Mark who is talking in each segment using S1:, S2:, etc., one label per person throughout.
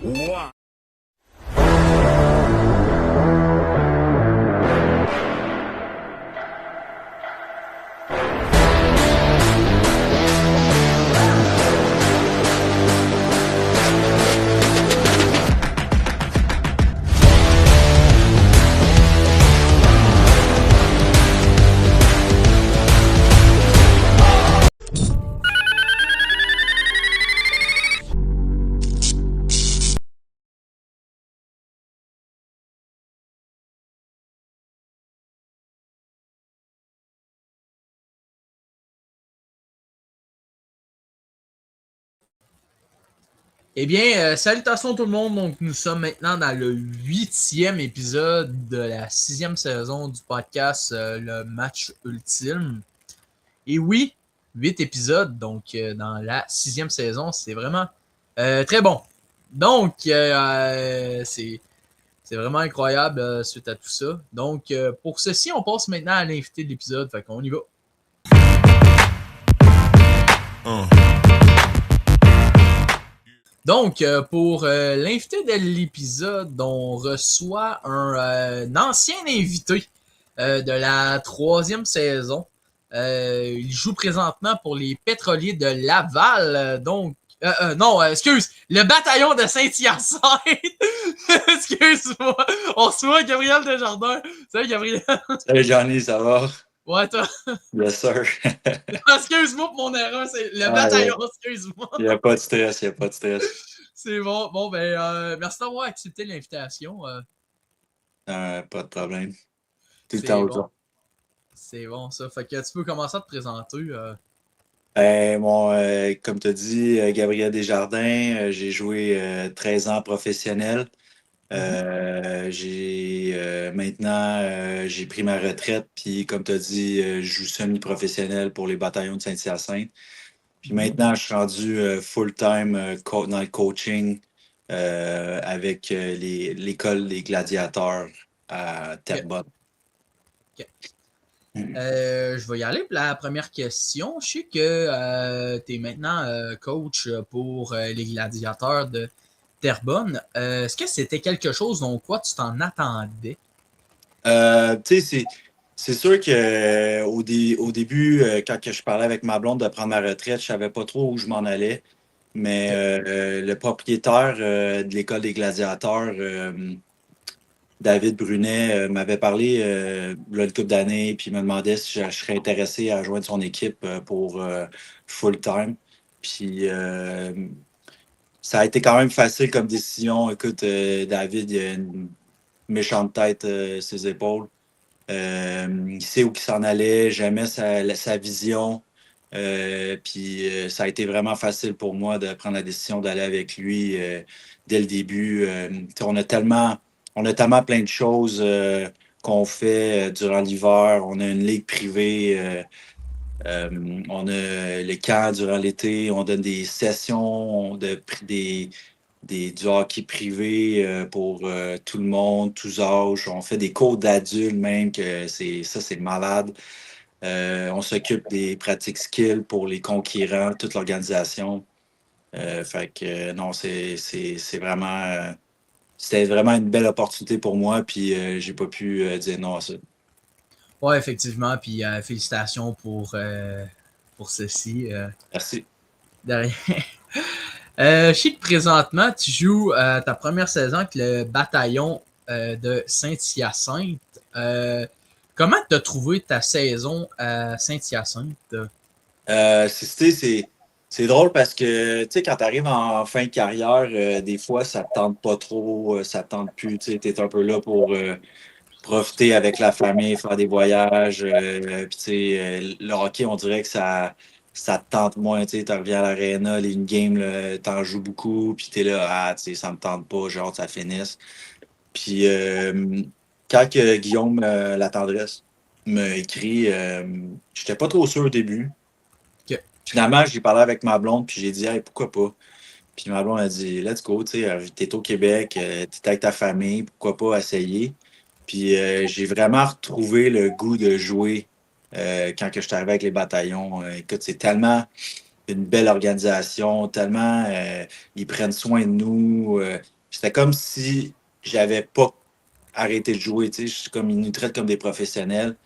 S1: Wow.
S2: Eh bien, salutations tout le monde. Donc, nous sommes maintenant dans le 8e épisode de la 6e saison du podcast Le Match Ultime. Et oui, 8 épisodes, donc dans la 6e saison, c'est vraiment très bon. Donc, c'est vraiment incroyable suite à tout ça. Donc, pour ceci, on passe maintenant à l'invité de l'épisode. Fait qu'on y va. Donc, pour l'invité de l'épisode, on reçoit un ancien invité de la 3e saison. Il joue présentement pour les Pétroliers de Laval. Donc, non, excuse, le bataillon de Saint-Hyacinthe. Excuse-moi. On reçoit Gabriel Desjardins. Salut, Gabriel.
S3: Salut Johnny, ça va?
S2: Ouais, toi.
S3: Yes, sir.
S2: Excuse-moi pour mon erreur. C'est le bataillon, excuse-moi.
S3: Il n'y a pas de stress, il n'y a pas de stress.
S2: C'est bon. Bon, ben, merci d'avoir accepté l'invitation.
S3: Pas de problème. Tout le temps
S2: C'est bon.
S3: autant.
S2: C'est bon, ça. Fait que tu peux commencer à te présenter.
S3: Comme tu as dit, Gabriel Desjardins, j'ai joué 13 ans professionnel. Maintenant, j'ai pris ma retraite, puis comme tu as dit, je joue semi-professionnel pour les bataillons de Saint-Hyacinthe. Puis maintenant, je suis rendu full-time dans le coaching avec l'école des gladiateurs à Terrebonne.
S2: Ok. Je vais y aller pour la première question. Je sais que tu es maintenant coach pour les gladiateurs de Terrebonne. Est-ce que c'était quelque chose dont quoi tu t'en attendais?
S3: Tu sais, c'est sûr que au début, quand que je parlais avec ma blonde de prendre ma retraite, je savais pas trop où je m'en allais. Mais
S2: Ok.
S3: le propriétaire de l'école des gladiateurs, David Brunet, m'avait parlé là, une couple d'années, puis il me demandait si je serais intéressé à joindre son équipe pour full-time. Puis ça a été quand même facile comme décision. Écoute, David, il a une méchante tête ses épaules. Il sait où il s'en allait, j'aimais sa vision. Puis ça a été vraiment facile pour moi de prendre la décision d'aller avec lui dès le début. On a tellement plein de choses qu'on fait durant l'hiver. On a une ligue privée. On a les camps durant l'été. On donne des sessions du hockey privé pour tout le monde, tous âges. On fait des cours d'adultes même, que c'est malade. On s'occupe des pratiques skills pour les conquérants, toute l'organisation. Fait que non, c'est vraiment c'était vraiment une belle opportunité pour moi, puis j'ai pas pu dire non à ça.
S2: Ouais, effectivement. Puis félicitations pour ceci.
S3: Merci.
S2: Derrière. Je sais que présentement, tu joues ta première saison avec le bataillon de Saint-Hyacinthe. Comment tu as trouvé ta saison à Saint-Hyacinthe?
S3: C'est drôle parce que, tu sais, quand tu arrives en fin de carrière, des fois, ça te tente pas trop, ça te tente plus. Tu sais, es un peu là pour profiter avec la famille, faire des voyages. Puis, tu sais, le hockey, on dirait que ça te tente moins. Tu sais, tu reviens à l'aréna, les games, t'en joues beaucoup, puis tu es là, tu sais, ça me tente pas, genre, ça finisse. Puis, quand que Guillaume La Tendresse m'a écrit, j'étais pas trop sûr au début.
S2: Que,
S3: Finalement, j'ai parlé avec ma blonde, puis j'ai dit, hey, pourquoi pas? Puis ma blonde a dit, let's go, tu sais, t'es au Québec, t'es avec ta famille, pourquoi pas essayer? Puis j'ai vraiment retrouvé le goût de jouer quand que je suis arrivé avec les bataillons. Écoute, c'est tellement une belle organisation, tellement ils prennent soin de nous. C'était comme si j'avais pas arrêté de jouer. Comme, ils nous traitent comme des professionnels.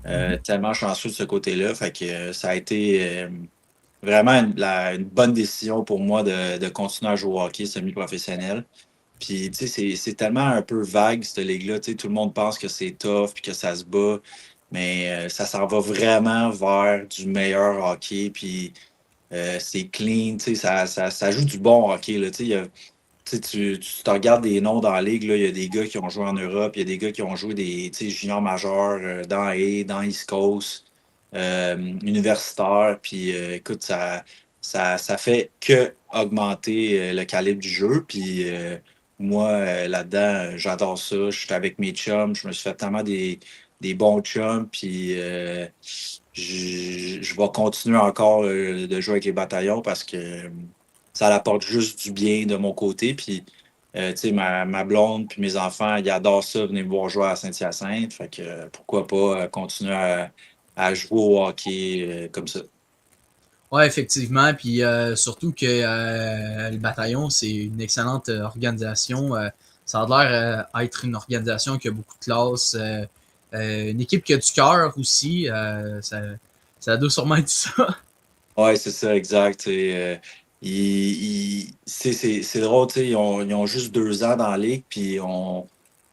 S2: Mhm.
S3: Tellement chanceux de ce côté-là. Fait que ça a été vraiment une bonne décision pour moi de continuer à jouer au hockey semi-professionnel. Puis, c'est tellement un peu vague, cette ligue-là. Tout le monde pense que c'est tough puis que ça se bat. Mais ça s'en va vraiment vers du meilleur hockey. Puis, c'est clean. Ça joue du bon hockey. Là, tu te regardes des noms dans la ligue. Là, il y a des gars qui ont joué en Europe. Il y a des gars qui ont joué des juniors majeurs dans A, dans East Coast, universitaire. Puis, écoute, ça fait que augmenter le calibre du jeu. Puis, moi, là-dedans, j'adore ça. Je suis avec mes chums. Je me suis fait tellement des bons chums. Puis, je vais continuer encore de jouer avec les bataillons parce que ça apporte juste du bien de mon côté. Puis, ma blonde puis mes enfants, ils adorent ça, venir me voir jouer à Saint-Hyacinthe. Fait que pourquoi pas continuer à jouer au hockey comme ça.
S2: Ouais, effectivement. Puis surtout que le bataillon, c'est une excellente organisation. Ça a l'air être une organisation qui a beaucoup de classe. Une équipe qui a du cœur aussi. Ça doit sûrement être ça.
S3: Ouais, c'est ça, exact. C'est drôle, ils ont juste 2 ans dans la ligue, puis ils ont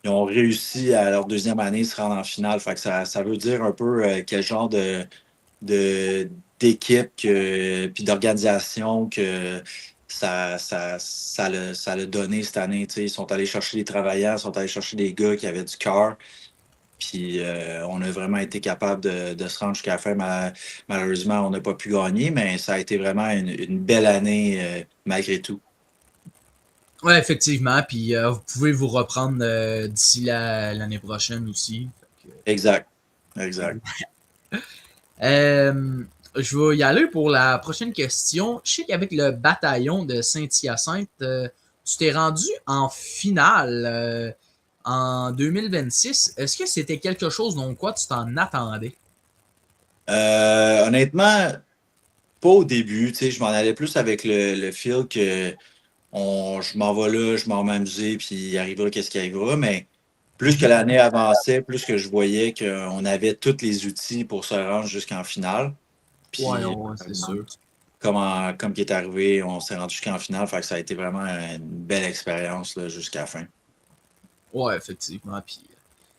S3: réussi à leur deuxième année se rendre en finale. Fait que ça veut dire un peu quel genre de d'équipe puis d'organisation que ça l'a donné cette année. Ils sont allés chercher des travailleurs, ils sont allés chercher des gars qui avaient du cœur. Puis on a vraiment été capable de se rendre jusqu'à la fin. Malheureusement, on n'a pas pu gagner, mais ça a été vraiment une belle année malgré tout.
S2: Ouais, effectivement. Puis vous pouvez vous reprendre d'ici l'année prochaine aussi. Fait
S3: Exact. Exact.
S2: Euh, je vais y aller pour la prochaine question. Je sais qu'avec le bataillon de Saint-Hyacinthe, tu t'es rendu en finale en 2026. Est-ce que c'était quelque chose dont quoi tu t'en attendais?
S3: Honnêtement, pas au début. Je m'en allais plus avec le feel que je m'en vais là, je m'en vais m'amuser, puis il arrivera qu'est-ce qui arrivera. Mais plus que l'année avançait, plus que je voyais qu'on avait tous les outils pour se rendre jusqu'en finale.
S2: Ouais,
S3: Puis,
S2: ouais, c'est sûr.
S3: comme qui est arrivé, on s'est rendu jusqu'en finale. Fait que ça a été vraiment une belle expérience là, jusqu'à la fin.
S2: Ouais, effectivement. Puis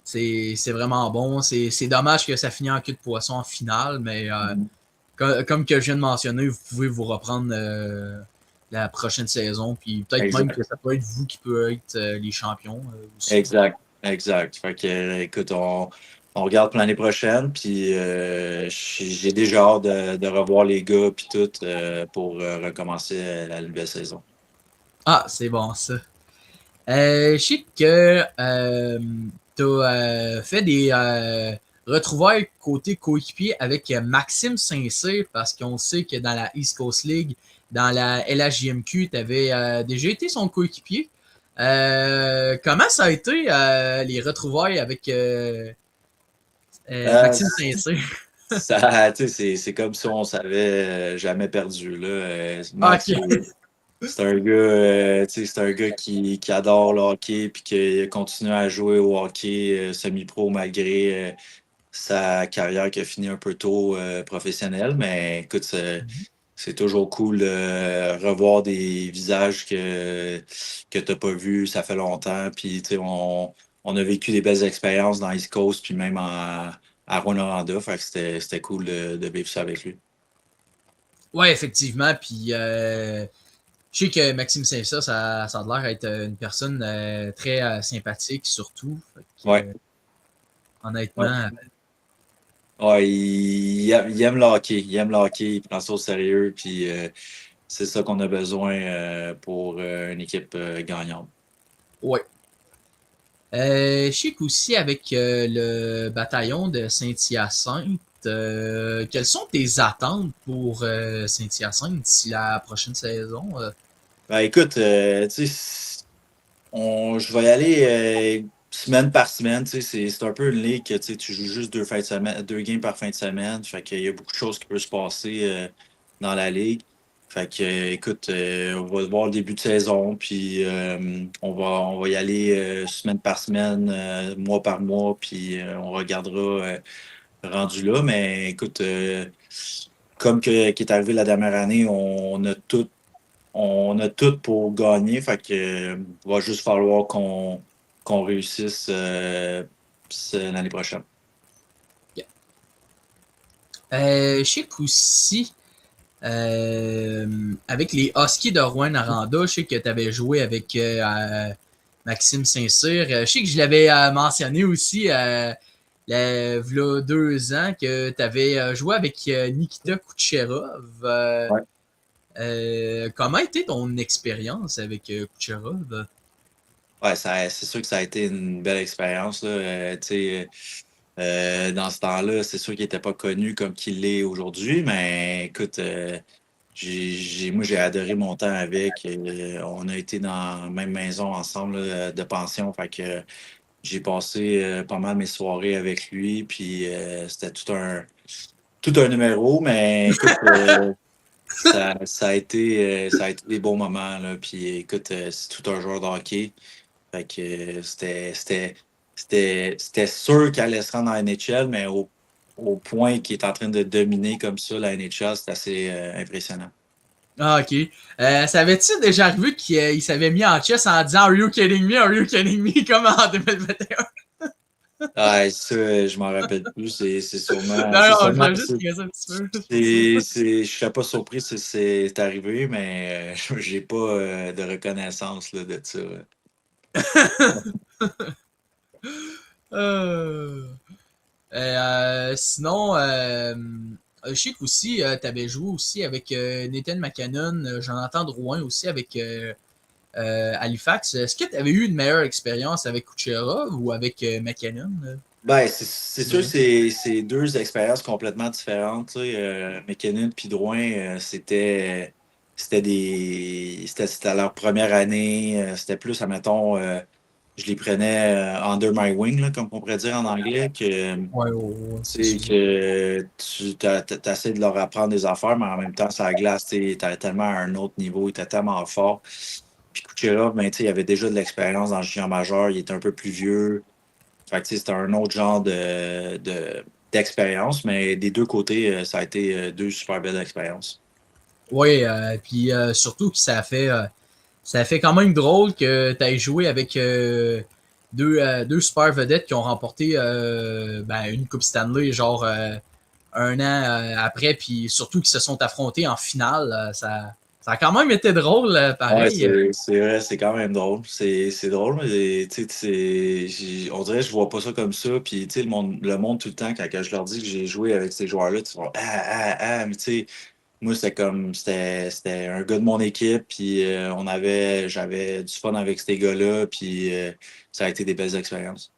S2: c'est vraiment bon. C'est dommage que ça finisse en queue de poisson en finale, mais
S3: Mhm.
S2: comme que je viens de mentionner, vous pouvez vous reprendre la prochaine saison. Puis peut-être même
S3: Exact.
S2: que ça peut être vous qui peut être les champions aussi.
S3: Exact. Exact. Fait que, écoute, on regarde pour l'année prochaine. Puis, j'ai déjà hâte de revoir les gars, puis tout, pour recommencer la nouvelle saison.
S2: Ah, c'est bon ça. Je sais que tu as fait des retrouvailles côté coéquipier avec Maxime Saint-Cyr parce qu'on sait que dans la East Coast League, dans la LHJMQ, tu avais déjà été son coéquipier. Comment ça a été les retrouvailles avec
S3: Euh,
S2: Maxime Saint-Cyr?
S3: c'est comme si on s'avait jamais perdu, là.
S2: Ok.
S3: Max, c'est un gars, c'est un gars qui adore le hockey puis qui continue à jouer au hockey semi-pro malgré sa carrière qui a fini un peu tôt professionnelle. Mais écoute, c'est toujours cool de revoir des visages que tu n'as pas vus, ça fait longtemps. Puis, on a vécu des belles expériences dans East Coast, puis même à Rwanda. Fait que c'était cool de vivre ça avec lui.
S2: Ouais, effectivement. Puis je sais que Maxime Saint-Cyr, ça a l'air d'être une personne très sympathique, surtout. Fait que,
S3: Ouais. Ouais.
S2: honnêtement,
S3: Ouais, il aime le hockey. Il aime le hockey, il prend ça au sérieux, puis c'est ça qu'on a besoin pour une équipe gagnante.
S2: ouais. Je sais qu'aussi avec le bataillon de Saint-Hyacinthe, quelles sont tes attentes pour Saint-Hyacinthe d'ici la prochaine saison?
S3: Ben écoute, je vais y aller semaine par semaine. C'est un peu une ligue que tu joues juste 2 fins de semaine, 2 games par fin de semaine. Fait qu'il y a beaucoup de choses qui peuvent se passer dans la ligue. Fait que, écoute, on va voir le début de saison, puis on va y aller semaine par semaine, mois par mois, puis on regardera rendu là. Mais écoute, comme qui est arrivé la dernière année, on a tout pour gagner. Fait que va juste falloir qu'on réussisse l'année prochaine.
S2: Je sais qu'aussi, avec les Huskies de Rouyn-Noranda, je sais que tu avais joué avec Maxime Saint-Cyr. Je sais que je l'avais mentionné aussi v'là 2 ans que tu avais joué avec Nikita Kucherov. Comment était ton expérience avec Kucherov?
S3: Ouais, c'est sûr que ça a été une belle expérience, là. Tu sais, dans ce temps-là, c'est sûr qu'il n'était pas connu comme qu'il l'est aujourd'hui, mais écoute, moi, j'ai adoré mon temps avec. On a été dans la même maison ensemble là, de pension. Fait que j'ai passé pas mal mes soirées avec lui. Puis c'était tout un numéro. Mais écoute, ça a été des bons moments. Là. Puis écoute, c'est tout un joueur de hockey. Fait que c'était sûr qu'elle allait se rendre en NHL, mais au point qu'il est en train de dominer comme ça la NHL, c'est assez impressionnant.
S2: Ah, ok. Savais-tu déjà arrivé qu'il s'avait mis en chess en disant Are you kidding me? Are you kidding me? Comme en 2021.
S3: Ah, ça, je m'en rappelle plus. C'est sûrement.
S2: Non,
S3: C'est
S2: non, je
S3: sûrement.
S2: voulais juste dire ça un petit peu.
S3: Je serais pas surpris si c'est arrivé, mais j'ai pas de reconnaissance là, de ça.
S2: Euh, sinon, je sais qu'aussi, tu avais joué aussi avec Nathan McKinnon, Jonathan Drouin aussi avec Halifax. Est-ce que tu avais eu une meilleure expérience avec Kucherov ou avec McKinnon?
S3: Ben, c'est sûr que
S2: Ouais.
S3: c'est deux expériences complètement différentes. Tu sais. McKinnon puis Drouin, c'était leur première année. C'était plus, admettons, je les prenais under my wing, là, comme on pourrait dire en anglais,
S2: Ouais, ouais, ouais, c'est
S3: tu sais,
S2: ça.
S3: que tu essaies de leur apprendre des affaires, mais en même temps, ça glace, tu es tellement à un autre niveau, il était tellement fort. Puis Kucherov, ben, tu sais, il avait déjà de l'expérience dans le junior majeur, il était un peu plus vieux. Fait que, tu sais, c'était un autre genre d'expérience, mais des deux côtés, ça a été deux super belles expériences.
S2: Oui, puis surtout que ça fait quand même drôle que tu aies joué avec deux super vedettes qui ont remporté une Coupe Stanley, genre 1 an après, puis surtout qu'ils se sont affrontés en finale. Ça a quand même été drôle,
S3: Ouais,
S2: pareil.
S3: c'est vrai, c'est quand même drôle. C'est drôle, mais tu sais, on dirait que je vois pas ça comme ça. Puis, tu sais, le monde tout le temps, quand je leur dis que j'ai joué avec ces joueurs-là, tu vas mais tu sais, moi, c'était un gars de mon équipe, puis j'avais du fun avec ces gars-là, puis ça a été des belles expériences.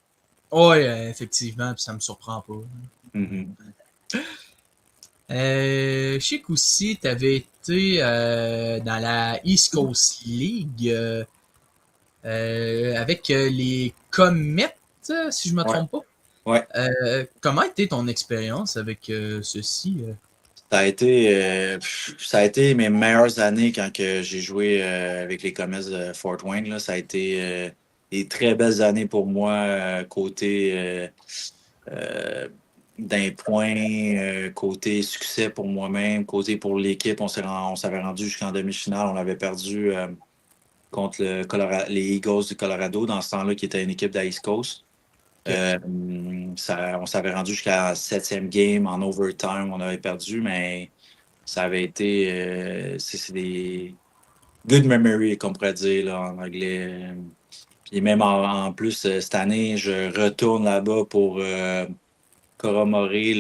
S2: Oui, effectivement, puis ça me surprend pas.
S3: Mhm.
S2: Je sais qu'aussi, tu avais été dans la East Coast League avec les Comets, si je me
S3: Ouais,
S2: trompe pas.
S3: ouais.
S2: Comment était ton expérience avec ceci?
S3: Ça a été mes meilleures années quand que j'ai joué avec les Comets de Fort Wayne. Là. Ça a été des très belles années pour moi, côté euh, d'un point, côté succès pour moi-même, côté pour l'équipe. On s'avait rendu jusqu'en demi-finale. On avait perdu contre les Eagles du Colorado dans ce temps-là, qui était une équipe d'East Coast.
S2: Ok.
S3: On s'avait rendu jusqu'à la septième game en overtime. On avait perdu, mais ça avait été c'est des good memories, qu'on pourrait dire là, en anglais. Puis même en plus, cette année, je retourne là-bas pour commémorer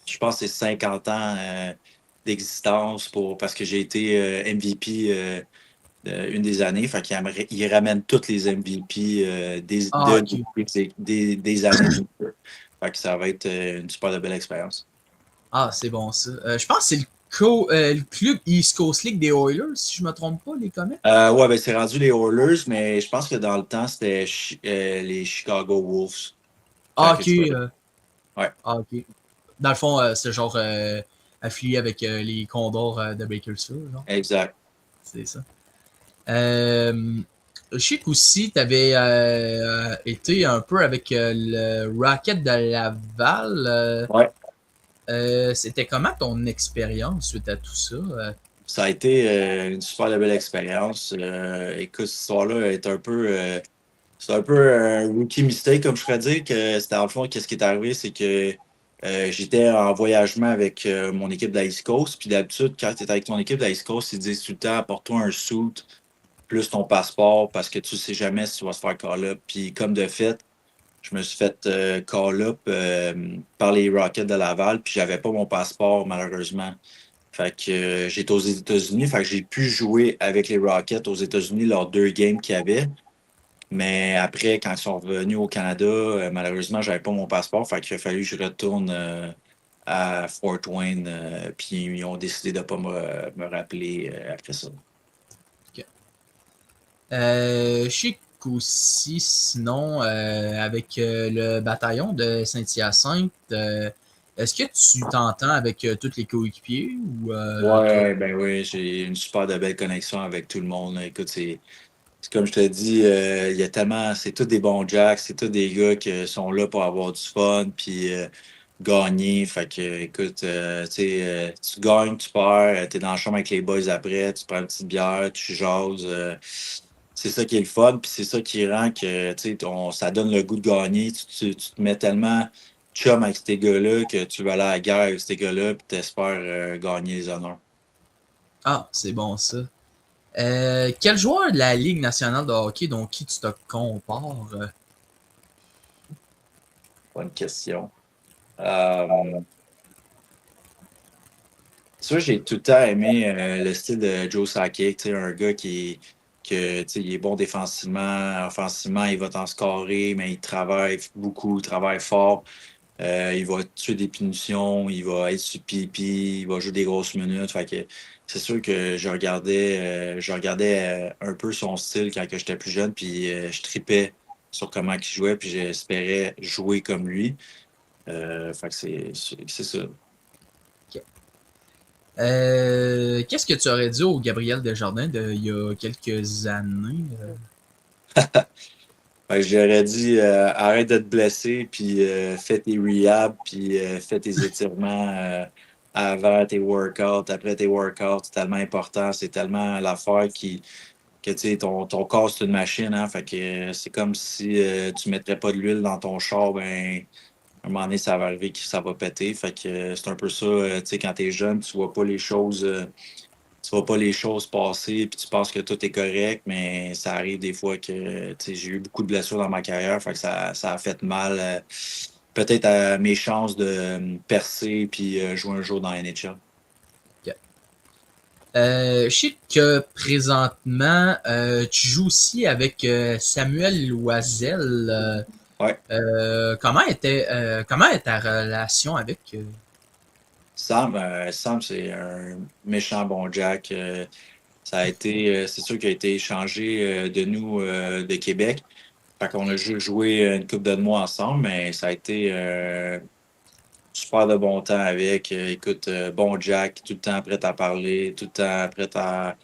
S3: je pense que c'est 50 ans d'existence parce que j'ai été MVP une des années. Fait qu'il ramène toutes les MVP
S2: Ah, ok.
S3: des années. Fait que ça va être une super belle expérience.
S2: Ah, c'est bon ça. Je pense que c'est le club East Coast League des Oilers, si je me trompe pas, les Comets.
S3: Ouais, ben c'est rendu les Oilers, mais je pense que dans le temps, c'était les Chicago Wolves. Fait
S2: Ah,
S3: que
S2: ok.
S3: tu vois. Ouais.
S2: Ah, ok. Dans le fond, c'est genre affilié avec les Condors de Bakersfield. Non?
S3: Exact.
S2: C'est ça. Je sais qu'aussi, tu avais été un peu avec le Rocket de Laval.
S3: Ouais.
S2: C'était comment ton expérience suite à tout ça?
S3: Ça a été une super belle expérience. Écoute, cette histoire-là est un peu. C'est un peu un rookie mistake, comme je pourrais dire, que c'était en le fond, qu'est-ce qui est arrivé, c'est que j'étais en voyagement avec mon équipe de la East Coast. Puis d'habitude, quand tu es avec ton équipe de la East Coast, ils disent tout le temps, apporte-toi un suit plus ton passeport parce que tu sais jamais si tu vas se faire call-up. Puis comme de fait, je me suis fait call-up par les Rockets de Laval, puis j'avais pas mon passeport, malheureusement. Fait que j'étais aux États-Unis, fait que j'ai pu jouer avec les Rockets aux États-Unis leurs 2 games qu'il y avait. Mais après, quand ils sont revenus au Canada, malheureusement, j'avais pas mon passeport. Fait qu'il a fallu que je retourne à Fort Wayne. Puis ils ont décidé de pas me rappeler après ça.
S2: Ok. Je sais qu'aussi, sinon, avec le bataillon de Saint-Hyacinthe, est-ce que tu t'entends avec tous les coéquipiers ou
S3: Ouais, ben oui, j'ai une super de belle connexion avec tout le monde, là. Écoute, c'est comme je te dis, il y a tellement, c'est tous des bons jacks, c'est tous des gars qui sont là pour avoir du fun, puis gagner. Fait que, écoute, tu sais, tu gagnes, tu perds, t'es dans la chambre avec les boys après, tu prends une petite bière, tu jases. C'est ça qui est le fun, puis c'est ça qui rend que, tu sais, ça donne le goût de gagner. Tu te mets tellement chum avec ces gars-là que tu vas aller à la guerre avec ces gars-là, puis t'espères gagner les honneurs.
S2: Ah, c'est bon ça. Quel joueur de la Ligue nationale de hockey dont qui tu te compares?
S3: Bonne question. Euh, Ça, j'ai tout le temps aimé le style de Joe Sakic, tu sais, un gars tu sais, il est bon défensivement, offensivement, il va t'en scorer, mais il travaille beaucoup, il travaille fort. Il va tuer des punitions, il va être sur pipi, il va jouer des grosses minutes. Fait que c'est sûr que je regardais un peu son style quand que j'étais plus jeune, puis je tripais sur comment il jouait, puis j'espérais jouer comme lui. Fait que c'est ça.
S2: Ok. Qu'est-ce que tu aurais dit au Gabriel Desjardins il y a quelques années?
S3: Fait que j'aurais dit arrête de te blesser, puis fais tes rehabs, puis fais tes étirements avant tes workouts, après tes workouts. C'est tellement important, c'est tellement l'affaire que tu sais, ton corps, c'est une machine, hein. Fait que c'est comme si tu mettrais pas de l'huile dans ton char, ben à un moment donné, ça va arriver que ça va péter. Fait que c'est un peu ça, tu sais, quand t'es jeune, tu vois pas les choses passer, puis tu penses que tout est correct, mais ça arrive des fois que, tu sais, j'ai eu beaucoup de blessures dans ma carrière, fait que ça a fait mal, peut-être à mes chances de percer puis jouer un jour dans la NHL.
S2: Ok. Je sais que présentement, tu joues aussi avec Samuel Loisel.
S3: Ouais.
S2: Comment est ta relation avec
S3: Sam, c'est un méchant bon Jack. Ça a été, c'est sûr qu'il a été échangé de nous de Québec. Fait qu'on a juste joué une couple de mois ensemble, mais ça a été super de bon temps avec. Écoute, bon Jack, tout le temps prêt à parler, tout le temps prêt à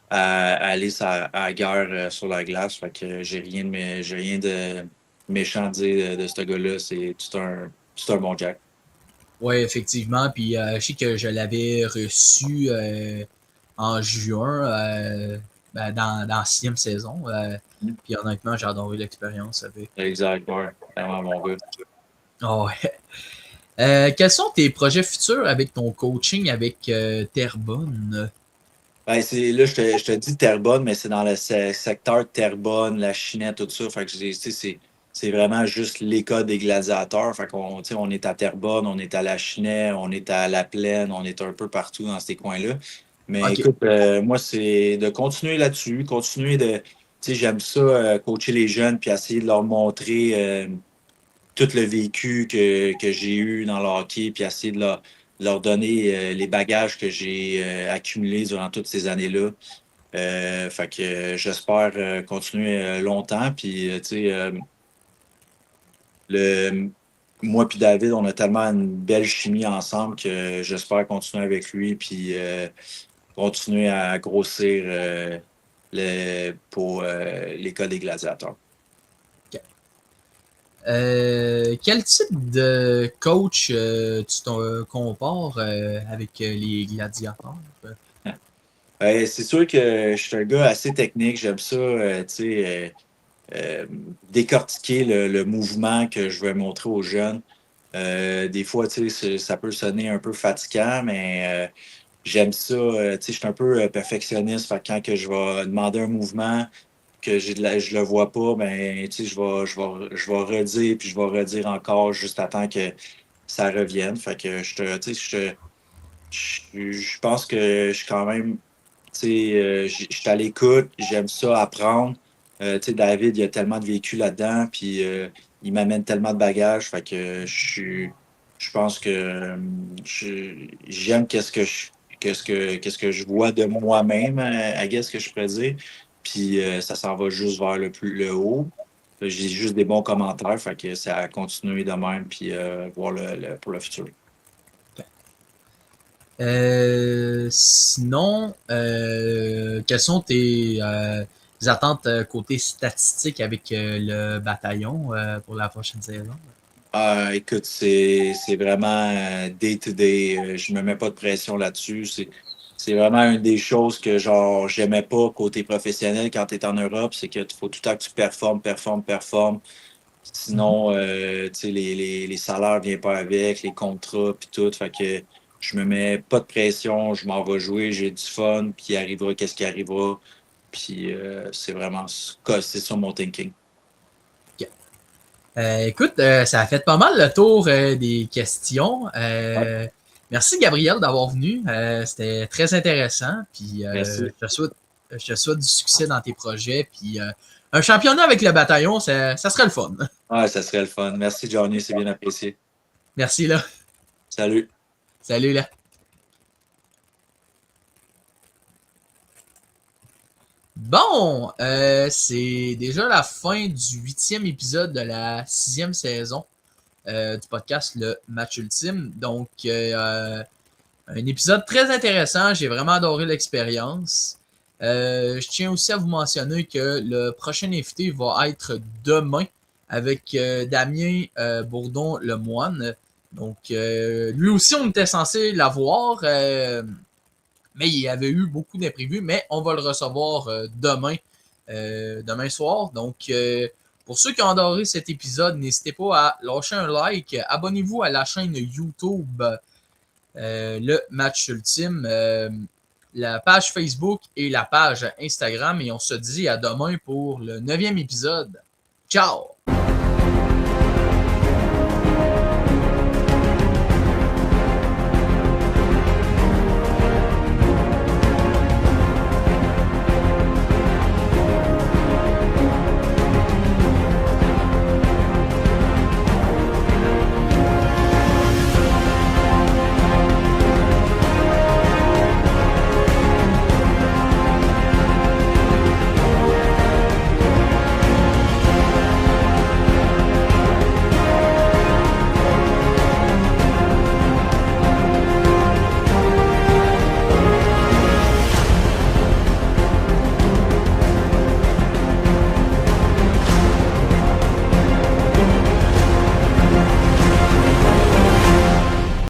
S3: aller à la guerre sur la glace. Fait que j'ai rien de méchant à dire de ce gars-là. C'est tout un bon Jack.
S2: Oui, effectivement. Puis je sais que je l'avais reçu en juin dans la sixième saison. Puis honnêtement, j'ai adoré l'expérience avec.
S3: Exact, ouais. Vraiment mon gars.
S2: Oh, ouais. Quels sont tes projets futurs avec ton coaching avec Terrebonne?
S3: Ben, je te dis Terrebonne, mais c'est dans le secteur de Terrebonne, la Chinette, tout ça. Fait que tu sais, c'est vraiment juste l'école des gladiateurs. Fait qu'on, tu sais, on est à Terrebonne, on est à la Chinette, on est à La Plaine, on est un peu partout dans ces coins-là. Mais
S2: OK.
S3: écoute, moi, c'est de continuer là-dessus, continuer de, tu sais, j'aime ça, coacher les jeunes, puis essayer de leur montrer tout le vécu que j'ai eu dans le hockey, puis essayer de leur donner les bagages que j'ai accumulés durant toutes ces années-là. Fait que j'espère continuer longtemps. Puis, tu sais, le, moi puis David, on a tellement une belle chimie ensemble que j'espère continuer avec lui puis continuer à grossir pour l'école des gladiateurs.
S2: Quel type de coach tu te compares avec les gladiateurs?
S3: C'est sûr que je suis un gars assez technique. J'aime ça, tu sais, décortiquer le mouvement que je vais montrer aux jeunes. Des fois, tu sais, ça peut sonner un peu fatigant, mais j'aime ça. Tu sais, je suis un peu perfectionniste. Fait que quand que je vais demander un mouvement que je le vois pas, ben, tu sais, je vais redire, puis je vais redire encore juste à temps que ça revienne. Fait que tu sais, je pense que je suis quand même, tu sais, je suis à l'écoute, j'aime ça apprendre. Tu sais, David, il y a tellement de vécu là-dedans, puis il m'amène tellement de bagages, fait que je pense que j'aime qu'est-ce que je vois de moi-même, I guess que je pourrais dire. Puis ça s'en va juste vers le haut. J'ai juste des bons commentaires, fait que ça a continué de même, puis voir pour le futur.
S2: Sinon, quelles sont tes attentes côté statistique avec le bataillon pour la prochaine saison?
S3: Écoute, c'est vraiment day-to-day. Je me mets pas de pression là-dessus. C'est vraiment une des choses que genre j'aimais pas côté professionnel quand tu es en Europe, c'est que faut tout le temps que tu performes.
S2: Mhm.
S3: Sinon, tu sais, les salaires viennent pas avec, les contrats, puis tout. Fait que je me mets pas de pression, je m'en vais jouer, j'ai du fun, puis il arrivera qu'est-ce qui arrivera. Puis c'est vraiment c'est ça mon thinking.
S2: Ok. Écoute, ça a fait pas mal le tour des questions.
S3: Ouais,
S2: Merci Gabriel d'avoir venu. C'était très intéressant. Puis
S3: merci.
S2: je te souhaite du succès dans tes projets. Puis un championnat avec le bataillon, ça serait le fun.
S3: Ouais, ça serait le fun. Merci, Johnny, c'est bien apprécié.
S2: Merci là.
S3: Salut.
S2: Salut là. Bon, c'est déjà la fin du 8e épisode de la 6e saison du podcast Le Match Ultime. Donc, un épisode très intéressant. J'ai vraiment adoré l'expérience. Je tiens aussi à vous mentionner que le prochain invité va être demain avec Damien Bourdon Lemoine. Donc, lui aussi, on était censé l'avoir, mais il y avait eu beaucoup d'imprévus. Mais on va le recevoir demain soir. Donc, pour ceux qui ont adoré cet épisode, n'hésitez pas à lâcher un like. Abonnez-vous à la chaîne YouTube le match ultime, la page Facebook et la page Instagram. Et on se dit à demain pour le 9e épisode. Ciao!